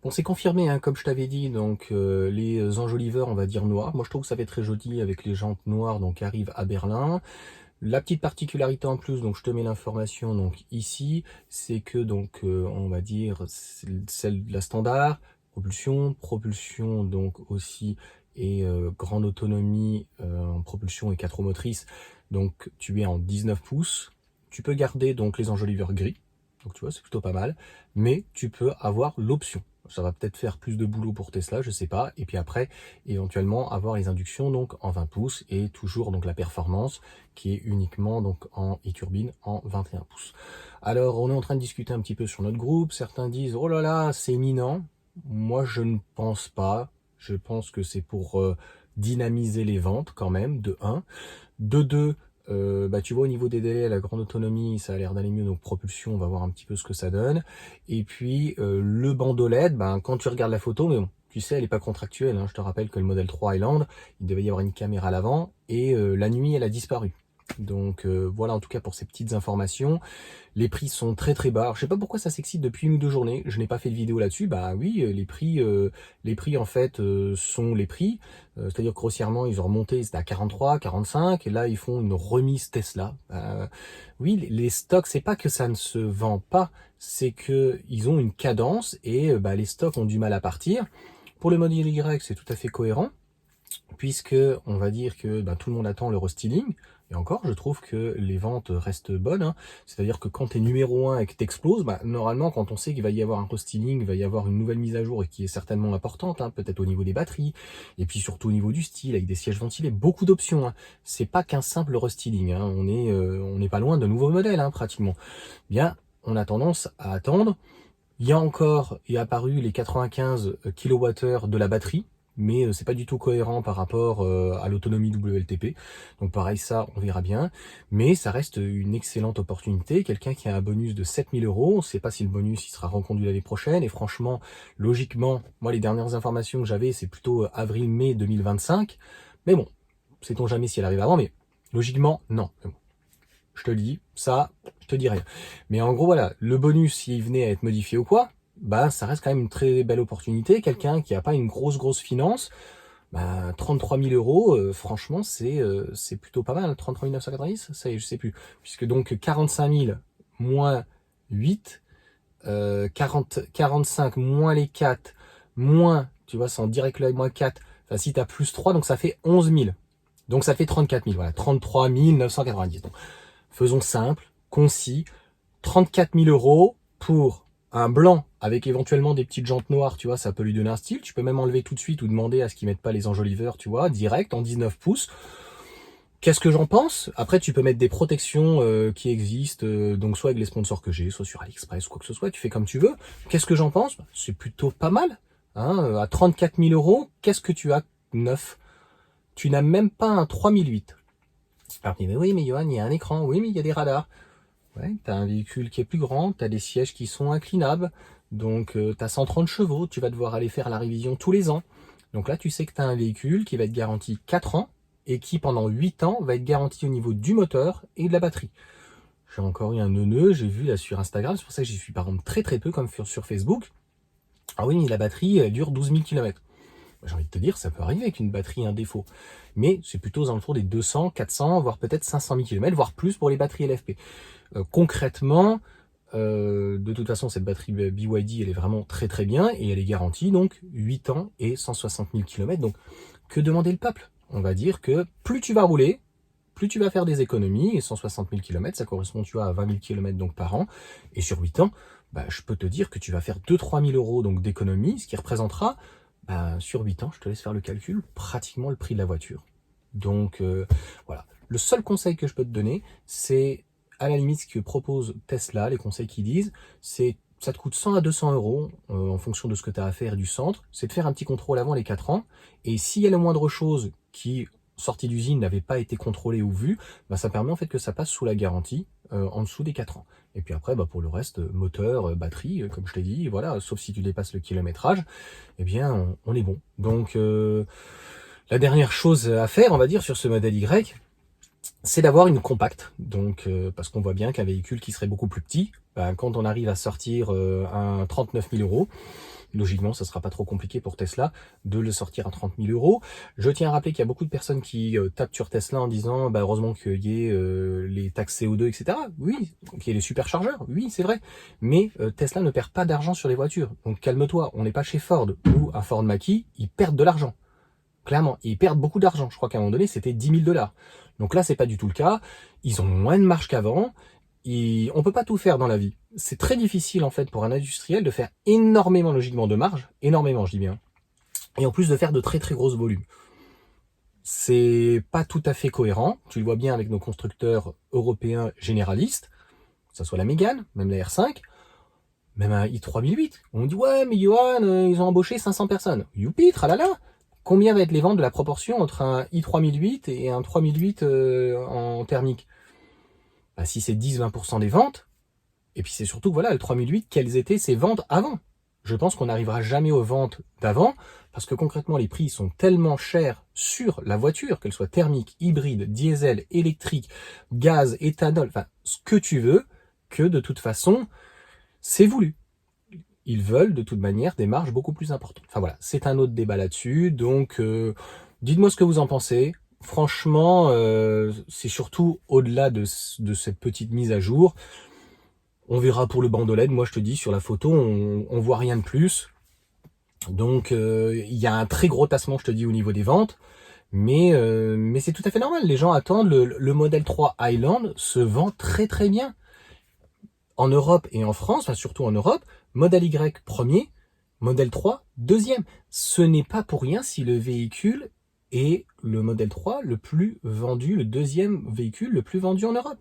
Bon, c'est confirmé, hein, comme je t'avais dit, donc les enjoliveurs, on va dire noirs. Moi, je trouve que ça fait très joli avec les jantes noires, donc arrive à Berlin. La petite particularité en plus, donc je te mets l'information donc ici, c'est que donc on va dire celle de la standard, propulsion donc aussi et grande autonomie en propulsion et 4 roues motrices. Donc tu es en 19 pouces. Tu peux garder donc les enjoliveurs gris. Donc tu vois, c'est plutôt pas mal, mais tu peux avoir l'option. Ça va peut-être faire plus de boulot pour Tesla, je sais pas. Et puis après, éventuellement avoir les inductions donc en 20 pouces et toujours donc la performance qui est uniquement donc en e-turbine en 21 pouces. Alors on est en train de discuter un petit peu sur notre groupe. Certains disent oh là là c'est imminent. Moi je ne pense pas. Je pense que c'est pour dynamiser les ventes quand même de 1. De 2, bah, tu vois au niveau des délais, la grande autonomie, ça a l'air d'aller mieux, donc propulsion, on va voir un petit peu ce que ça donne. Et puis le bandeau LED, ben, quand tu regardes la photo, mais bon, tu sais, elle n'est pas contractuelle, hein. Je te rappelle que le modèle 3 Highland, il devait y avoir une caméra à l'avant, et la nuit, elle a disparu. Donc voilà en tout cas pour ces petites informations. Les prix sont très très bas. Alors, je sais pas pourquoi ça s'excite depuis 1 ou 2 journées. Je n'ai pas fait de vidéo là-dessus. Bah oui, les prix en fait sont les prix. C'est-à-dire que grossièrement, ils ont remonté, c'était à 43, 45, et là ils font une remise Tesla. Oui, les stocks, c'est pas que ça ne se vend pas, c'est que ils ont une cadence et bah, les stocks ont du mal à partir. Pour le modèle Y, c'est tout à fait cohérent puisque on va dire que bah, tout le monde attend le restyling. Et encore, je trouve que les ventes restent bonnes. Hein. C'est-à-dire que quand tu es numéro 1 et que tu exploses, bah, normalement, quand on sait qu'il va y avoir un restyling, il va y avoir une nouvelle mise à jour et qui est certainement importante, hein, peut-être au niveau des batteries, et puis surtout au niveau du style, avec des sièges ventilés, beaucoup d'options. Hein. C'est pas qu'un simple restyling. Hein. On n'est pas loin de nouveaux modèles, hein, pratiquement. Bien, on a tendance à attendre. Il y a encore, est apparu les 95 kWh de la batterie, mais c'est pas du tout cohérent par rapport à l'autonomie WLTP. Donc pareil, ça, on verra bien. Mais ça reste une excellente opportunité. Quelqu'un qui a un bonus de 7 000 euros, on ne sait pas si le bonus il sera reconduit l'année prochaine. Et franchement, logiquement, moi les dernières informations que j'avais, c'est plutôt avril-mai 2025. Mais bon, sait-on jamais si elle arrive avant, mais logiquement, non. Mais bon, je te le dis, ça, je te dis rien. Mais en gros, voilà, le bonus, s'il venait à être modifié ou quoi, bah, ça reste quand même une très belle opportunité. Quelqu'un qui n'a pas une grosse finance, bah, 33 000 euros, franchement, c'est plutôt pas mal. 33 990, ça y est, je sais plus. Puisque donc 45 000 moins 8, 45 moins les 4, moins, tu vois, c'est en direct là, moins 4. Enfin, si tu as plus 3, donc ça fait 11 000. Donc ça fait 34 000, voilà, 33 990. Donc, faisons simple, concis, 34 000 euros pour un blanc avec éventuellement des petites jantes noires, tu vois, ça peut lui donner un style. Tu peux même enlever tout de suite ou demander à ce qu'ils mettent pas les enjoliveurs, tu vois, direct en 19 pouces. Qu'est-ce que j'en pense? Après, tu peux mettre des protections qui existent, donc soit avec les sponsors que j'ai, soit sur AliExpress, quoi que ce soit, tu fais comme tu veux. Qu'est-ce que j'en pense? C'est plutôt pas mal. Hein, à 34 000 euros, qu'est-ce que tu as neuf? Tu n'as même pas un 3008. Alors, mais oui, mais Johan, il y a un écran. Oui, mais il y a des radars. Ouais, tu as un véhicule qui est plus grand, tu as des sièges qui sont inclinables, donc tu as 130 chevaux, tu vas devoir aller faire la révision tous les ans. Donc là, tu sais que tu as un véhicule qui va être garanti 4 ans et qui, pendant 8 ans, va être garanti au niveau du moteur et de la batterie. J'ai encore eu un neuneu, j'ai vu là sur Instagram, c'est pour ça que j'y suis par contre très très peu comme sur Facebook. Ah oui, mais la batterie elle dure 12 000 km. J'ai envie de te dire, ça peut arriver avec une batterie un défaut. Mais c'est plutôt aux alentours des 200, 400, voire peut-être 500 000 km, voire plus pour les batteries LFP. Concrètement, de toute façon, cette batterie BYD, elle est vraiment très très bien et elle est garantie donc 8 ans et 160 000 km. Donc, que demander le peuple? On va dire que plus tu vas rouler, plus tu vas faire des économies, et 160 000 km, ça correspond, tu vois, à 20 000 km donc par an, et sur 8 ans, bah, je peux te dire que tu vas faire 2-3 000 euros donc d'économie, ce qui représentera, bah, sur 8 ans, je te laisse faire le calcul, pratiquement le prix de la voiture. Donc, voilà. Le seul conseil que je peux te donner, c'est à la limite ce que propose Tesla, les conseils qu'ils disent, c'est ça te coûte 100 à 200 euros en fonction de ce que tu as à faire du centre, c'est de faire un petit contrôle avant les 4 ans, et s'il y a la moindre chose qui sortie d'usine n'avait pas été contrôlée ou vue, bah, ça permet en fait que ça passe sous la garantie en dessous des 4 ans. Et puis après, bah, pour le reste, moteur, batterie, comme je t'ai dit, voilà, sauf si tu dépasses le kilométrage, eh bien on est bon. Donc la dernière chose à faire, on va dire, sur ce modèle Y, c'est d'avoir une compacte. Donc parce qu'on voit bien qu'un véhicule qui serait beaucoup plus petit, bah, quand on arrive à sortir un 39 000 euros, Logiquement, ça sera pas trop compliqué pour Tesla de le sortir à 30 000 euros. Je tiens à rappeler qu'il y a beaucoup de personnes qui tapent sur Tesla en disant bah, heureusement qu'il y ait les taxes CO2, etc. Oui, qu'il y ait les superchargeurs, oui, c'est vrai. Mais Tesla ne perd pas d'argent sur les voitures. Donc calme-toi, on n'est pas chez Ford ou un Ford Mach-E, ils perdent de l'argent. Clairement, ils perdent beaucoup d'argent. Je crois qu'à un moment donné, c'était 10 000 $. Donc là, c'est pas du tout le cas. Ils ont moins de marge qu'avant. On peut pas tout faire dans la vie. C'est très difficile, en fait, pour un industriel de faire énormément, logiquement, de marge. Énormément, je dis bien. Et en plus de faire de très très grosses volumes. C'est pas tout à fait cohérent. Tu le vois bien avec nos constructeurs européens généralistes. Que ce soit la Mégane, même la R5, même un i3008. On dit, ouais, mais Johan, ils ont embauché 500 personnes. Youpi, tralala. Combien va être les ventes de la proportion entre un i3008 et un 3008 en thermique? Bah, si c'est 10-20% des ventes, et puis c'est surtout, voilà, le 3008, quelles étaient ses ventes avant? Je pense qu'on n'arrivera jamais aux ventes d'avant, parce que concrètement, les prix sont tellement chers sur la voiture, qu'elle soit thermique, hybride, diesel, électrique, gaz, éthanol, enfin, ce que tu veux, que de toute façon, c'est voulu. Ils veulent de toute manière des marges beaucoup plus importantes. Enfin voilà, c'est un autre débat là-dessus. Donc, dites-moi ce que vous en pensez. Franchement, c'est surtout au-delà de cette petite mise à jour. On verra pour le bandeau LED. Moi, je te dis, sur la photo, on voit rien de plus. Donc, il y a un très gros tassement, je te dis, au niveau des ventes. Mais c'est tout à fait normal. Les gens attendent. Le Model 3 Highland se vend très très bien. En Europe et en France, enfin surtout en Europe, Model Y premier, Model 3 deuxième. Ce n'est pas pour rien si le véhicule est le Model 3 le plus vendu, le deuxième véhicule le plus vendu en Europe.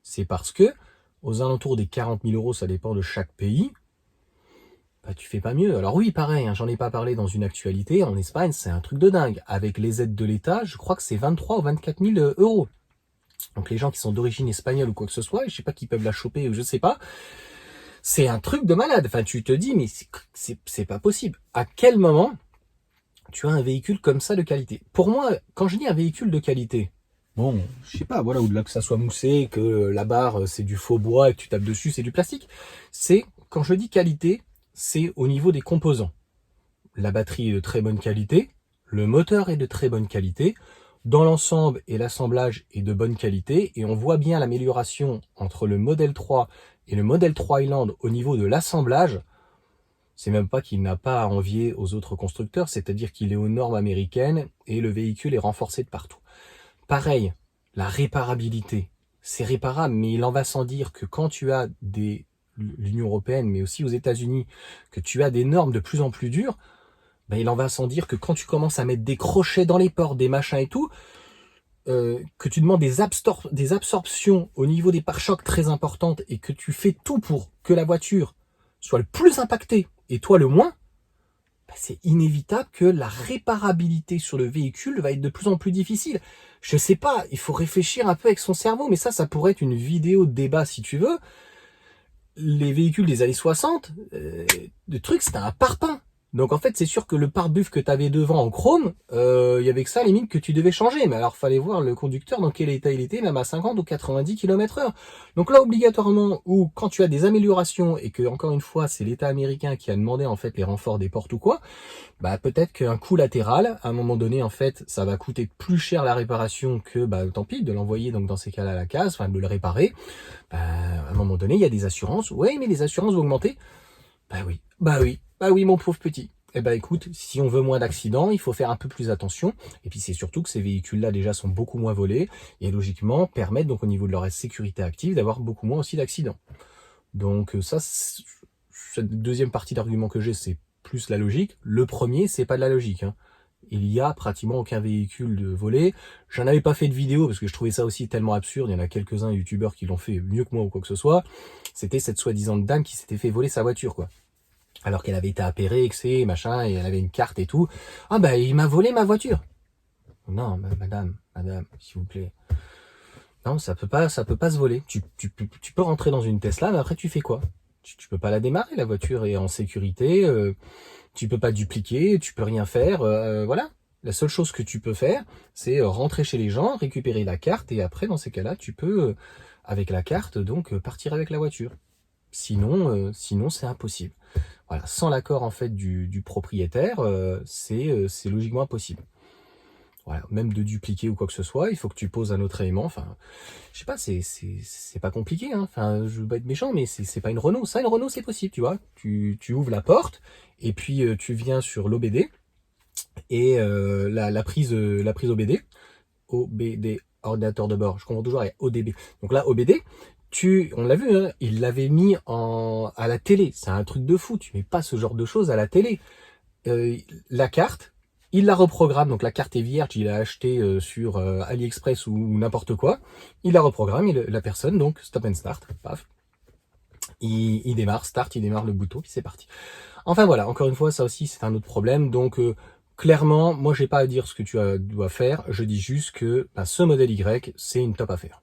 C'est parce que, aux alentours des 40 000 euros, ça dépend de chaque pays, bah, tu fais pas mieux. Alors oui, pareil, hein, j'en ai pas parlé dans une actualité, en Espagne, c'est un truc de dingue. Avec les aides de l'État, je crois que c'est 23 ou 24 000 euros. Donc les gens qui sont d'origine espagnole ou quoi que ce soit, je sais pas qui peuvent la choper ou je sais pas, c'est un truc de malade. Enfin, tu te dis, mais c'est pas possible. À quel moment tu as un véhicule comme ça de qualité? Pour moi, quand je dis un véhicule de qualité, bon, je sais pas, voilà, au-delà que ça soit moussé, que la barre c'est du faux bois et que tu tapes dessus, c'est du plastique. C'est, quand je dis qualité, c'est au niveau des composants. La batterie est de très bonne qualité, le moteur est de très bonne qualité, dans l'ensemble et l'assemblage est de bonne qualité, et on voit bien l'amélioration entre le Model 3 et le Model 3 Highland au niveau de l'assemblage. C'est même pas qu'il n'a pas à envier aux autres constructeurs, c'est-à-dire qu'il est aux normes américaines et le véhicule est renforcé de partout. Pareil, la réparabilité, c'est réparable, mais il en va sans dire que quand tu as l'Union européenne, mais aussi aux États-Unis, que tu as des normes de plus en plus dures, ben il en va sans dire que quand tu commences à mettre des crochets dans les portes, des machins et tout, que tu demandes des absorptions au niveau des pare-chocs très importantes et que tu fais tout pour que la voiture soit le plus impactée et toi le moins, ben c'est inévitable que la réparabilité sur le véhicule va être de plus en plus difficile. Je sais pas, il faut réfléchir un peu avec son cerveau, mais ça pourrait être une vidéo de débat si tu veux. Les véhicules des années 60, le truc c'était un parpaing. Donc en fait, c'est sûr que le pare-buff que tu avais devant en chrome, y avait que ça, limite, que tu devais changer. Mais alors, fallait voir le conducteur dans quel état il était, même à 50 ou 90 km/h. Donc là, obligatoirement, ou quand tu as des améliorations et que, encore une fois, c'est l'État américain qui a demandé en fait les renforts des portes ou quoi, bah peut-être qu'un coup latéral, à un moment donné, en fait, ça va coûter plus cher la réparation que, bah tant pis, de l'envoyer donc dans ces cas-là à la case, enfin de le réparer. Bah, à un moment donné, il y a des assurances. Ouais, mais les assurances vont augmenter. Bah oui, mon pauvre petit. Eh ben écoute, si on veut moins d'accidents, il faut faire un peu plus attention. Et puis c'est surtout que ces véhicules-là déjà sont beaucoup moins volés et logiquement permettent donc au niveau de leur sécurité active d'avoir beaucoup moins aussi d'accidents. Donc ça, cette deuxième partie d'argument que j'ai, c'est plus la logique. Le premier, c'est pas de la logique, hein. Il y a pratiquement aucun véhicule de volé. J'en avais pas fait de vidéo parce que je trouvais ça aussi tellement absurde. Il y en a quelques-uns youtubeurs qui l'ont fait mieux que moi ou quoi que ce soit. C'était cette soi-disant dame qui s'était fait voler sa voiture, quoi. Alors qu'elle avait été appairée, machin, et elle avait une carte et tout. Ah bah il m'a volé ma voiture. Non, madame, s'il vous plaît. Non, ça peut pas se voler. Tu peux rentrer dans une Tesla, mais après tu fais quoi? Tu peux pas la démarrer, la voiture est en sécurité, tu peux pas dupliquer, tu peux rien faire, voilà. La seule chose que tu peux faire, c'est rentrer chez les gens, récupérer la carte, et après, dans ces cas-là, tu peux, avec la carte, donc, partir avec la voiture. Sinon c'est impossible. Voilà, sans l'accord en fait du propriétaire, c'est logiquement impossible. Voilà, même de dupliquer ou quoi que ce soit, il faut que tu poses un autre élément. Enfin, je sais pas, c'est pas compliqué. Hein. Enfin, je veux pas être méchant, mais c'est pas une Renault. Ça, une Renault, c'est possible, tu vois. Tu ouvres la porte et puis tu viens sur l'OBD et la prise OBD, ordinateur de bord. Je comprends toujours avec ODB. Donc là, OBD. On l'a vu, hein, il l'avait mis à la télé. C'est un truc de fou. Tu mets pas ce genre de choses à la télé. La carte, il la reprogramme, donc la carte est vierge, il a acheté sur AliExpress ou n'importe quoi, il la reprogramme, la personne, donc stop and start, paf, il démarre, start, il démarre le bouton, puis c'est parti. Enfin voilà, encore une fois, ça aussi c'est un autre problème, donc clairement, moi j'ai pas à dire ce que tu dois faire, je dis juste que ce modèle Y, c'est une top affaire.